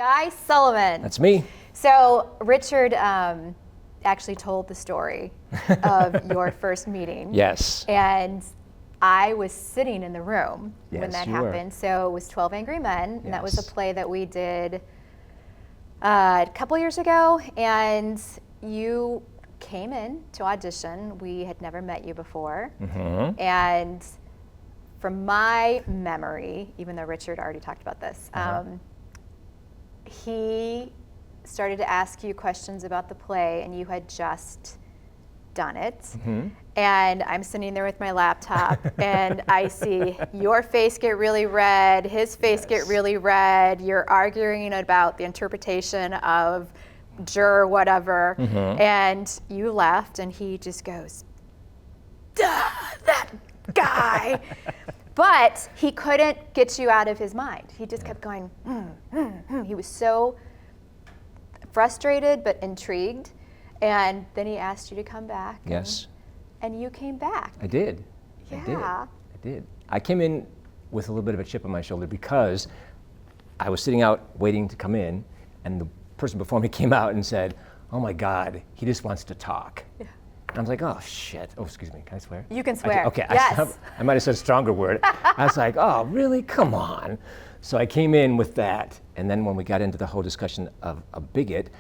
Guy Sullivan. That's me. So Richard actually told the story of your first meeting. Yes. And I was sitting in the room when Yes, that you were. happened. So it was 12 Angry Men, and that was a Yes. play that we did a couple years ago. And you came in to audition. We had never met you before. Mm-hmm. And from my memory, even though Richard already talked about this, he started to ask you questions about the play, and you had just done it. Mm-hmm. And I'm sitting there with my laptop, and I see your face get really red, his face get really red. You're arguing about the interpretation of juror whatever, and you left, and he just goes, "Duh, that guy." But he couldn't get you out of his mind. He just kept going, He was so frustrated but intrigued. And then he asked you to come back. Yes. And you came back. I did. Yeah. I did. I came in with a little bit of a chip on my shoulder because I was sitting out waiting to come in, and the person before me came out and said, "Oh my God, he just wants to talk." Yeah. And I was like, "Oh shit." Oh, excuse me. Can I swear? You can swear. Okay. Yes. I might have said a stronger word. I was like, "Oh, really? Come on." So I came in with that, and then when we got into the whole discussion of a bigot,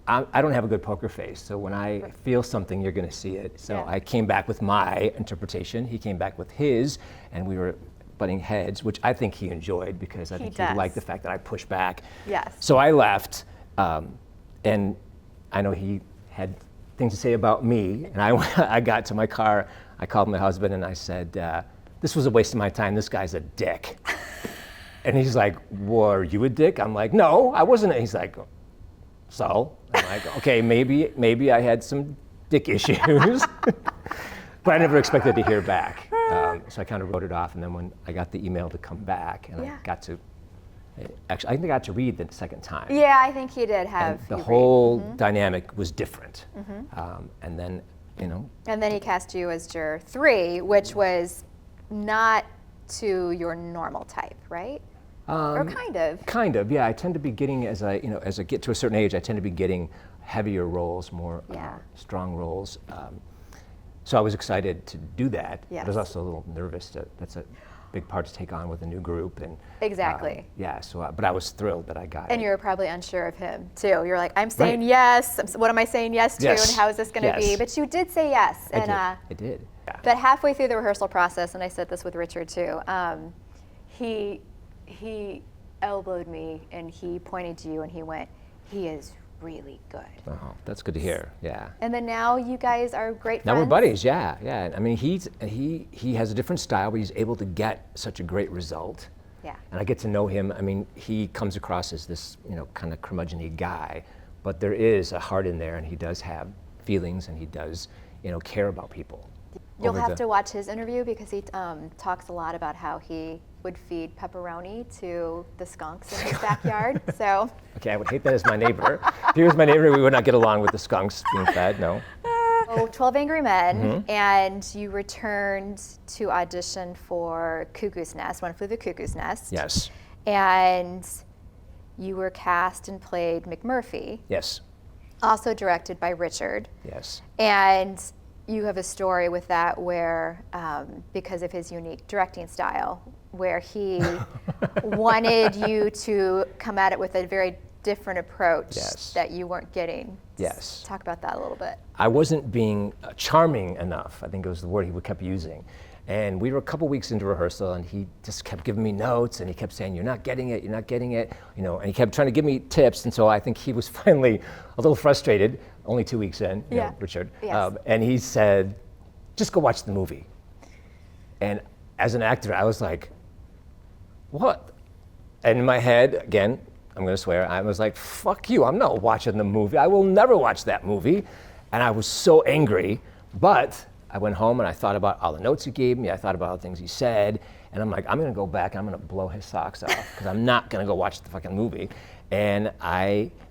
I don't have a good poker face, so when I feel something, you're going to see it. So Yeah. I came back with my interpretation. He came back with his, and we were butting heads, which I think he enjoyed because I think he does. liked the fact that I pushed back. Yes. So I left, and I know he had things to say about me, and I got to my car, I called my husband, and I said, "This was a waste of my time. This guy's a dick." And he's like, "Were you a dick?" I'm like, "No, I wasn't." He's like, "So?" I'm like, "Okay, maybe I had some dick issues." But I never expected to hear back. So I kind of wrote it off, and then when I got the email to come back, and Yeah. I got to, actually, I think I got to read the second time. Yeah, I think he did have And the you read. whole dynamic was different. And then, And then he cast you as juror 3, which was not to your normal type, right? Or kind of. kind of, yeah. I tend to be getting, as I get to a certain age, I tend to be getting heavier roles, more Yeah. strong roles. So I was excited to do that. Yes. I was also a little nervous. That's a big part to take on with a new group. And Exactly. yeah. So, but I was thrilled that I got And it. you were probably unsure of him too. You're like, I'm saying Right. yes. What am I saying yes to? Yes. And how is this going to be? Yes. But you did say yes. I And did. I did. Yeah. but halfway through the rehearsal process, and I said this with Richard too, he elbowed me and he pointed to you and he went, "He is really good." Oh, that's good to hear. Yeah. And then now you guys are great Now friends. we're buddies, yeah. I mean, he has a different style, but he's able to get such a great result. Yeah. And I get to know him. I mean, he comes across as this, kind of curmudgeon-y guy, but there is a heart in there, and he does have feelings, and he does, care about people. You'll have to watch his interview because he talks a lot about how he would feed pepperoni to the skunks in his backyard. So. Okay, I would hate that as my neighbor. If he was my neighbor, we would not get along with the skunks being fed, no. 12 Angry Men, and you returned to audition for Cuckoo's Nest, One Flew the Cuckoo's Nest. Yes. And you were cast and played McMurphy, Yes. also directed by Richard. Yes. And you have a story with that where, because of his unique directing style, where he wanted you to come at it with a very different approach Yes. that you weren't getting. Yes. Talk about that a little bit. I wasn't being charming enough, I think it was the word he kept using. And we were a couple weeks into rehearsal, and he just kept giving me notes, and he kept saying, "You're not getting it, you're not getting it," and he kept trying to give me tips, and so I think he was finally a little frustrated, only 2 weeks in, Richard. Yes. And he said, "Just go watch the movie." And as an actor, I was like, "What?" And in my head, again, I'm gonna swear, I was like, "Fuck you, I'm not watching the movie. I will never watch that movie." And I was so angry, but I went home and I thought about all the notes he gave me, I thought about all the things he said, and I'm like, I'm gonna go back and I'm gonna blow his socks off, because I'm not gonna go watch the fucking movie. And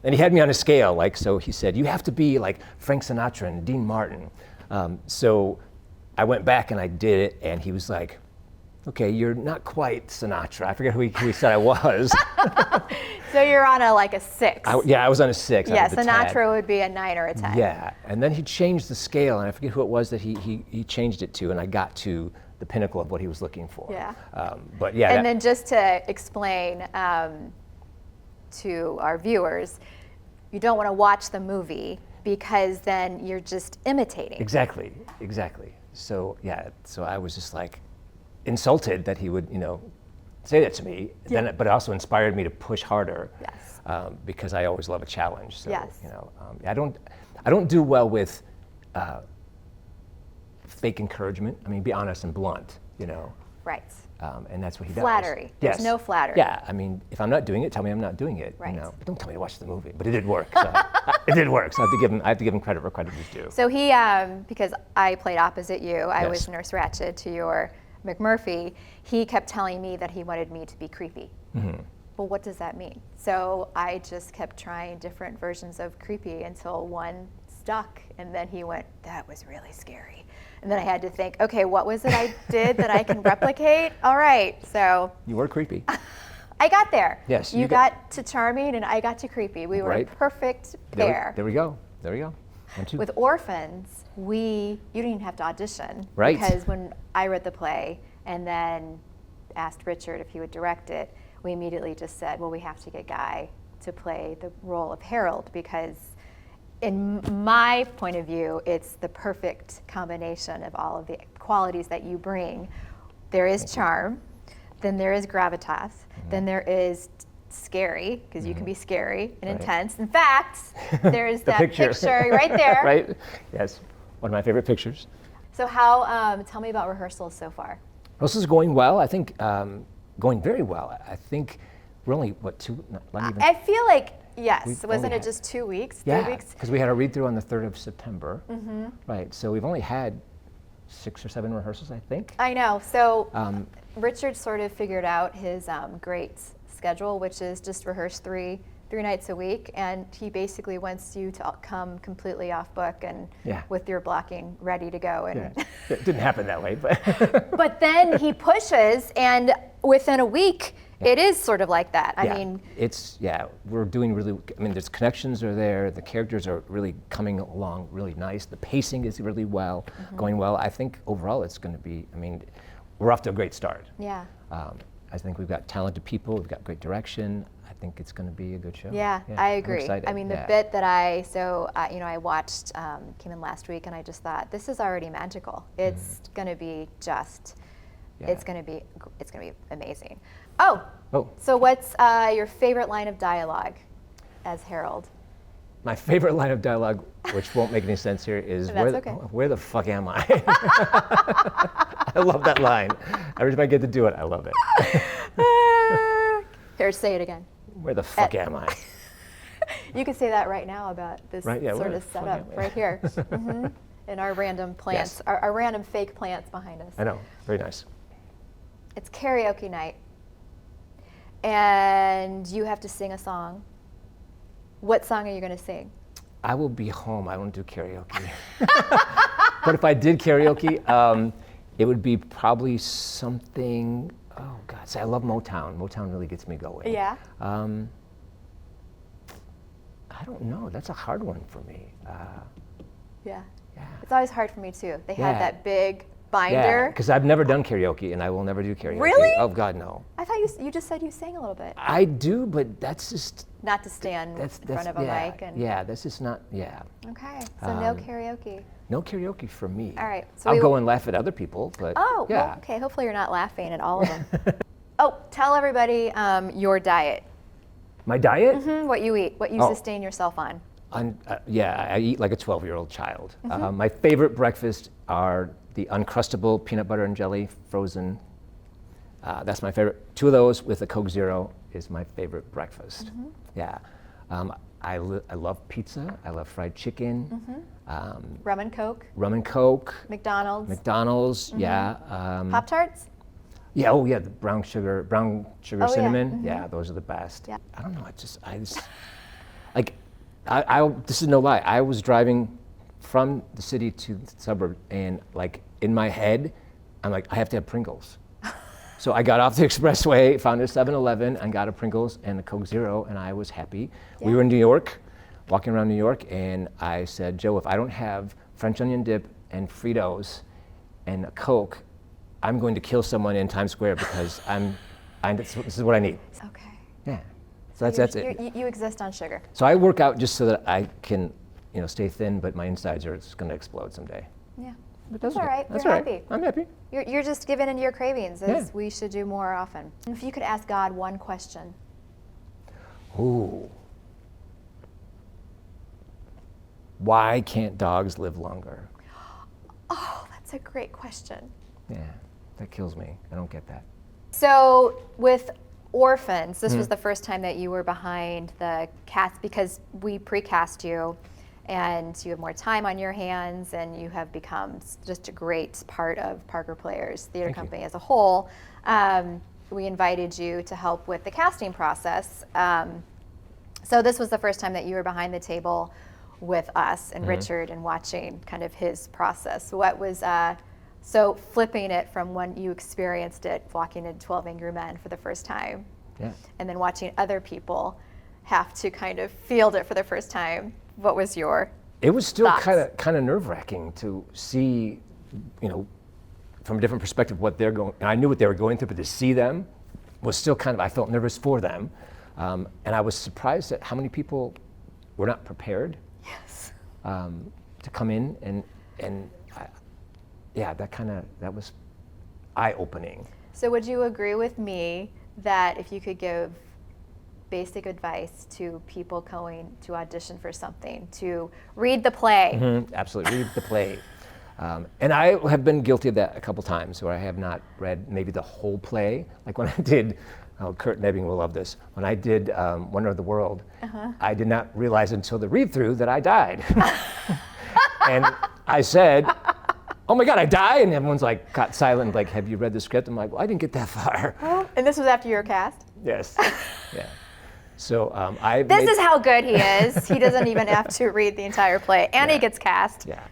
he had me on a scale, so he said, "You have to be like Frank Sinatra and Dean Martin." So I went back and I did it, and he was like, okay, you're not quite Sinatra. I forget who he said I was. So you're on a 6. I was on a 6. Yeah, out of the Sinatra 10. would be a 9 or a 10. Yeah, and then he changed the scale, and I forget who it was that he changed it to, and I got to the pinnacle of what he was looking for. Yeah. But yeah. And then just to explain to our viewers, you don't want to watch the movie because then you're just imitating. Exactly. So yeah, so I was just like insulted that he would, say that to me. Yeah. Then, but it also inspired me to push harder. Yes. Because I always love a challenge. So, Yes. I don't do well with fake encouragement. I mean, be honest and blunt. Right. And that's what he does. Flattery. Yes. There's no flattery. Yeah, I mean, if I'm not doing it, tell me I'm not doing it. Right. But don't tell me to watch the movie. But it did work. So it did work. So I have to give him credit where credit is due. So he, because I played opposite you, I Yes. was Nurse Ratched to your McMurphy. He kept telling me that he wanted me to be creepy. Mm-hmm. Well, what does that mean? So I just kept trying different versions of creepy until one stuck, and then he went, "That was really scary." And then I had to think, okay, what was it I did that I can replicate? All right, so You were creepy. I got there. Yes, you got to charming, and I got to creepy. We were Right. a perfect pair. There we go. 1, 2. With Orphans, you didn't even have to audition. Right. Because when I read the play and then asked Richard if he would direct it, we immediately just said, well, we have to get Guy to play the role of Harold, because in my point of view, it's the perfect combination of all of the qualities that you bring. There is charm, then there is gravitas, then there is scary, because you can be scary and Right. intense. In fact, there's The that picture. picture right there. Right? Yes. One of my favorite pictures. So how, tell me about rehearsals so far. Rehearsals going well. I think going very well. I think we're only, not even. I feel like, yes, We've wasn't only it had- just 2 weeks, Yeah, 3 weeks? because we had a read-through on the 3rd of September. Mm-hmm. Right, so we've only had 6 or 7 rehearsals, I think. I know. So Um, Richard sort of figured out his great schedule, which is just rehearse three nights a week, and he basically wants you to come completely off book and Yeah. with your blocking ready to go. And Yeah, it didn't happen that way, but but then he pushes, and within a week, it is sort of like that. I yeah, mean, we're doing really. I mean, there's connections are there. The characters are really coming along really nice. The pacing is really going well. I think overall it's going to be. I mean, we're off to a great start. yeah. I think we've got talented people. We've got great direction. I think it's going to be a good show. Yeah, I I'm agree. excited. I mean, the Yeah. bit that I watched came in last week, and I just thought, this is already magical. It's going to be just, Yeah. it's going to be amazing. Oh, Oh. so what's your favorite line of dialogue as Harold? My favorite line of dialogue, which won't make any sense here, is That's okay. where the fuck am I? I love that line. Every time I get to do it, I love it. Here, say it again. Where the fuck am I? You can say that right now about this Right, yeah, sort where of the fuck setup am I? right here. And our random plants, Yes. our random fake plants behind us. I know, very nice. It's karaoke night, and you have to sing a song. What song are you going to sing? I will be home. I don't do karaoke. But if I did karaoke, it would be probably something. Oh God! See, I love Motown. Motown really gets me going. Yeah. I don't know. That's a hard one for me. Yeah. Yeah. It's always hard for me too. They Yeah. had that big Yeah, binder. because I've never done karaoke, and I will never do karaoke. Really? Oh God, no. I thought you just said you sang a little bit. I do, but that's just Not to stand in front of a yeah, mic and. yeah. That's just not. Yeah. Okay. So no karaoke. No karaoke for me. All right, so I'll we go will- and laugh at other people, but Oh. yeah. Well, okay. Hopefully you're not laughing at all of them. Oh, tell everybody your diet. My diet? What you eat. What you Oh. sustain yourself on. I eat like a 12-year-old child. Mm-hmm. My favorite breakfast are the Uncrustable peanut butter and jelly frozen. That's my favorite. 2 of those with a Coke Zero is my favorite breakfast. Mm-hmm. Yeah. I love pizza. I love fried chicken. Mm-hmm. Rum and Coke. Rum and Coke. McDonald's. McDonald's. Mm-hmm. Yeah. Pop-Tarts. Yeah. Oh yeah. The brown sugar Oh, yeah. cinnamon. Yeah. Those are the best. Yeah. I don't know. I just like. This is no lie. I was driving from the city to the suburb, and like in my head, I'm like, I have to have Pringles. So I got off the expressway, found a 7-Eleven, and got a Pringles and a Coke Zero, and I was happy. Yeah. We were in New York, walking around New York, and I said, Joe, if I don't have French onion dip and Fritos and a Coke, I'm going to kill someone in Times Square because this is what I need. Okay. Yeah. So that's it. You exist on sugar. So I work out just so that I can, stay thin, but my insides are just going to explode someday. Yeah. But That's all right. That's You're all right. happy. I'm happy. You're just giving into your cravings, as Yeah. we should do more often. If you could ask God one question. Ooh. Why can't dogs live longer? Oh, that's a great question. Yeah, that kills me. I don't get that. So with Orphans, this was the first time that you were behind the cast, because we pre-cast you and you have more time on your hands and you have become just a great part of Parker Players Theater Thank you. Company as a whole. We invited you to help with the casting process. So this was the first time that you were behind the table with us and Richard and watching kind of his process. What was so flipping it from when you experienced it walking into 12 Angry Men for the first time, and then watching other people have to kind of field it for the first time. What was your It was still thoughts? kind of nerve-wracking to see, from a different perspective what they're going. And I knew what they were going through, but to see them was still I felt nervous for them, and I was surprised at how many people were not prepared. Yes. To come in and that was eye-opening. So would you agree with me that if you could give basic advice to people going to audition for something, to read the play? Absolutely, read the play. And I have been guilty of that a couple times where I have not read maybe the whole play. Like when I did, Kurt Nebbing will love this, when I did Wonder of the World, I did not realize until the read-through that I died. And I said, oh my God, I die? And everyone's like, got silent, like, have you read the script? I'm like, well, I didn't get that far. And this was after your cast? Yes, yeah. So This is how good he is. He doesn't even have to read the entire play, and he gets cast. Yeah,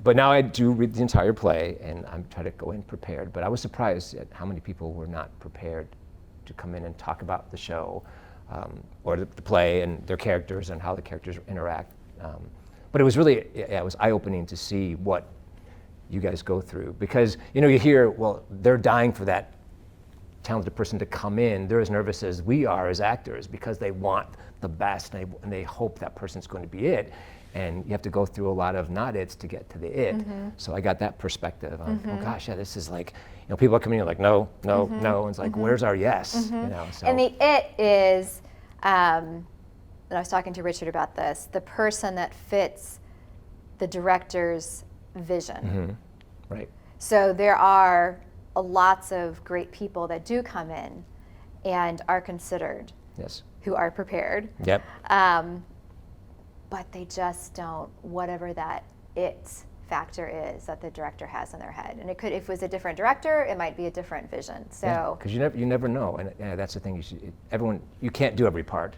but now I do read the entire play, and I'm trying to go in prepared. But I was surprised at how many people were not prepared to come in and talk about the show, or the play and their characters and how the characters interact. But it was really, it was eye-opening to see what you guys go through, because you hear, well, they're dying for that talented person to come in. They're as nervous as we are as actors because they want the best and they hope that person's going to be it. And you have to go through a lot of not its to get to the it. So I got that perspective of, oh gosh, yeah, this is like, people are coming in like, no, no, no. And it's like, where's our yes? So. And the it is, and I was talking to Richard about this, the person that fits the director's vision. Right. So there are lots of great people that do come in and are considered, Yes. who are prepared. Yep. But they just don't, whatever that it factor is that the director has in their head. And if it was a different director, it might be a different vision. So because you never know, and that's the thing. You can't do every part,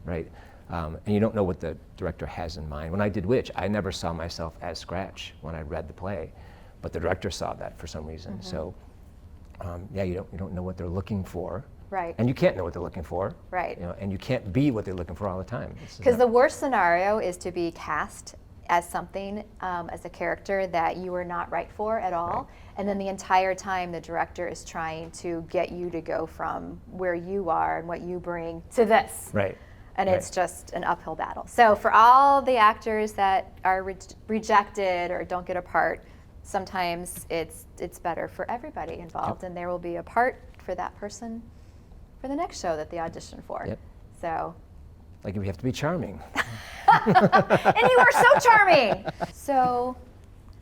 right? And you don't know what the director has in mind. When I did Witch, I never saw myself as Scratch when I read the play, but the director saw that for some reason. So, you don't know what they're looking for. Right. And you can't know what they're looking for. Right. And you can't be what they're looking for all the time. Because the worst scenario is to be cast as something, as a character that you are not right for at all. Right. And then the entire time the director is trying to get you to go from where you are and what you bring to this. Right. And it's just an uphill battle. So for all the actors that are rejected or don't get a part, sometimes it's better for everybody involved, and there will be a part for that person for the next show that they audition for. Yep. So. Like we have to be charming. And you are so charming. So,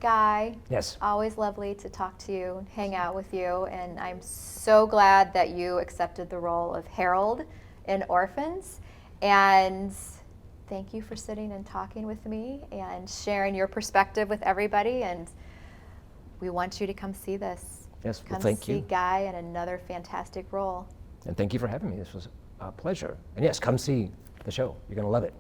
Guy. Yes. Always lovely to talk to you and hang out with you, and I'm so glad that you accepted the role of Harold in Orphans. And thank you for sitting and talking with me and sharing your perspective with everybody. And we want you to come see this. Yes, well, come thank see you. Guy in another fantastic role. And thank you for having me. This was a pleasure. And yes, come see the show. You're going to love it.